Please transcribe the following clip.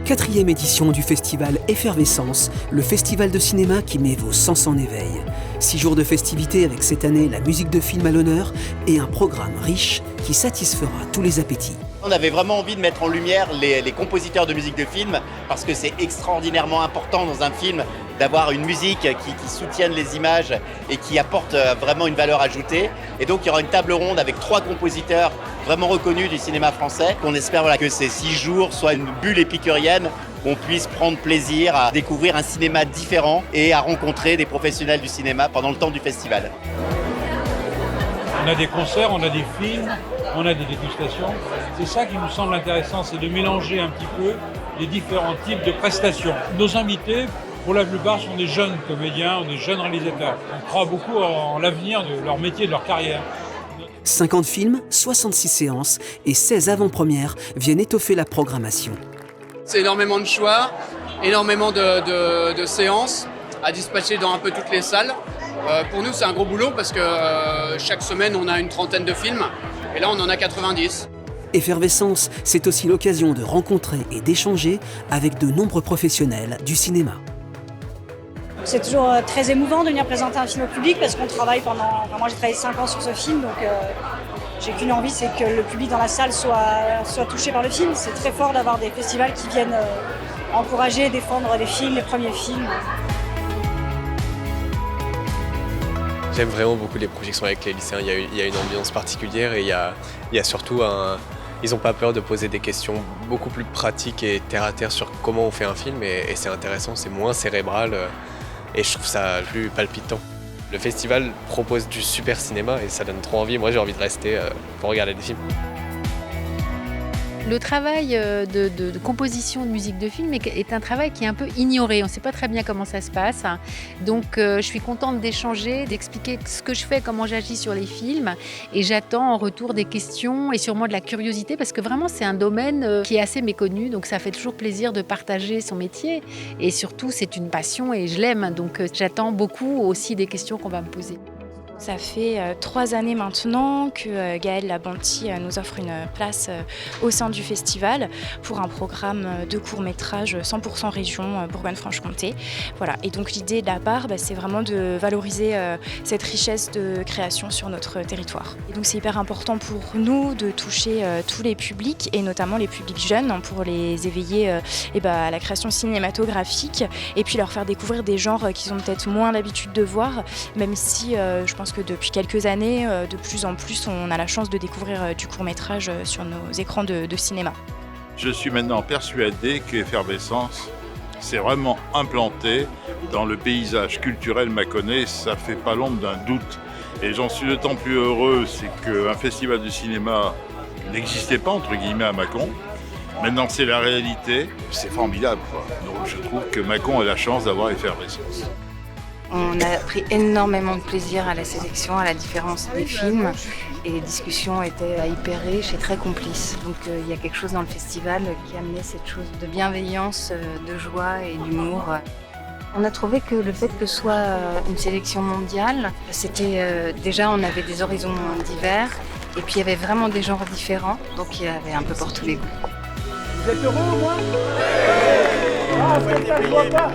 4e édition du festival Effervescence, le festival de cinéma qui met vos sens en éveil. 6 jours de festivités avec cette année la musique de film à l'honneur et un programme riche qui satisfera tous les appétits. On avait vraiment envie de mettre en lumière les compositeurs de musique de film parce que c'est extraordinairement important dans un film d'avoir une musique qui soutienne les images et qui apporte vraiment une valeur ajoutée. Et donc il y aura une table ronde avec 3 compositeurs vraiment reconnus du cinéma français. On espère que ces 6 jours soient une bulle épicurienne, qu'on puisse prendre plaisir à découvrir un cinéma différent et à rencontrer des professionnels du cinéma pendant le temps du festival. On a des concerts, on a des films, on a des dégustations. C'est ça qui nous semble intéressant, c'est de mélanger un petit peu les différents types de prestations. Nos invités, pour la plupart, sont des jeunes comédiens, des jeunes réalisateurs. On croit beaucoup en l'avenir de leur métier, de leur carrière. 50 films, 66 séances et 16 avant-premières viennent étoffer la programmation. C'est énormément de choix, énormément de séances à dispatcher dans un peu toutes les salles. Pour nous, c'est un gros boulot parce que chaque semaine, on a une trentaine de films et là, on en a 90. Effervescence, c'est aussi l'occasion de rencontrer et d'échanger avec de nombreux professionnels du cinéma. C'est toujours très émouvant de venir présenter un film au public parce qu'on travaille moi j'ai travaillé 5 ans sur ce film, donc j'ai qu'une envie, c'est que le public dans la salle soit touché par le film. C'est très fort d'avoir des festivals qui viennent encourager, défendre les films, les premiers films. J'aime vraiment beaucoup les projections avec les lycéens, il y a une ambiance particulière et il y a surtout ils n'ont pas peur de poser des questions beaucoup plus pratiques et terre à terre sur comment on fait un film et c'est intéressant, c'est moins cérébral et je trouve ça plus palpitant. Le festival propose du super cinéma et ça donne trop envie, moi j'ai envie de rester pour regarder des films. Le travail de composition de musique de film est un travail qui est un peu ignoré. On ne sait pas très bien comment ça se passe. Donc je suis contente d'échanger, d'expliquer ce que je fais, comment j'agis sur les films. Et j'attends en retour des questions et sûrement de la curiosité parce que vraiment c'est un domaine qui est assez méconnu. Donc ça fait toujours plaisir de partager son métier. Et surtout c'est une passion et je l'aime. Donc j'attends beaucoup aussi des questions qu'on va me poser. Ça fait 3 années maintenant que Gaëlle Labanti nous offre une place au sein du festival pour un programme de court-métrage 100% région Bourgogne-Franche-Comté. Voilà. Et donc l'idée de la part, c'est vraiment de valoriser cette richesse de création sur notre territoire. Et donc c'est hyper important pour nous de toucher tous les publics et notamment les publics jeunes pour les éveiller à la création cinématographique et puis leur faire découvrir des genres qu'ils ont peut-être moins l'habitude de voir, même si je pense que depuis quelques années, de plus en plus, on a la chance de découvrir du court-métrage sur nos écrans de cinéma. Je suis maintenant persuadé qu'Effervescence s'est vraiment implanté dans le paysage culturel mâconnais, ça fait pas l'ombre d'un doute. Et j'en suis d'autant plus heureux, c'est qu'un festival de cinéma n'existait pas, entre guillemets, à Mâcon. Maintenant, c'est la réalité, c'est formidable, quoi. Donc je trouve que Mâcon a la chance d'avoir Effervescence. On a pris énormément de plaisir à la sélection, à la différence des films et les discussions étaient hyper riches et très complices. Donc il y a quelque chose dans le festival qui a amené cette chose de bienveillance, de joie et d'humour. On a trouvé que le fait que ce soit une sélection mondiale, c'était déjà on avait des horizons divers et puis il y avait vraiment des genres différents, donc il y avait un peu pour tous les goûts. Vous êtes heureux au moins ? Ah, spectacle, je vois pas.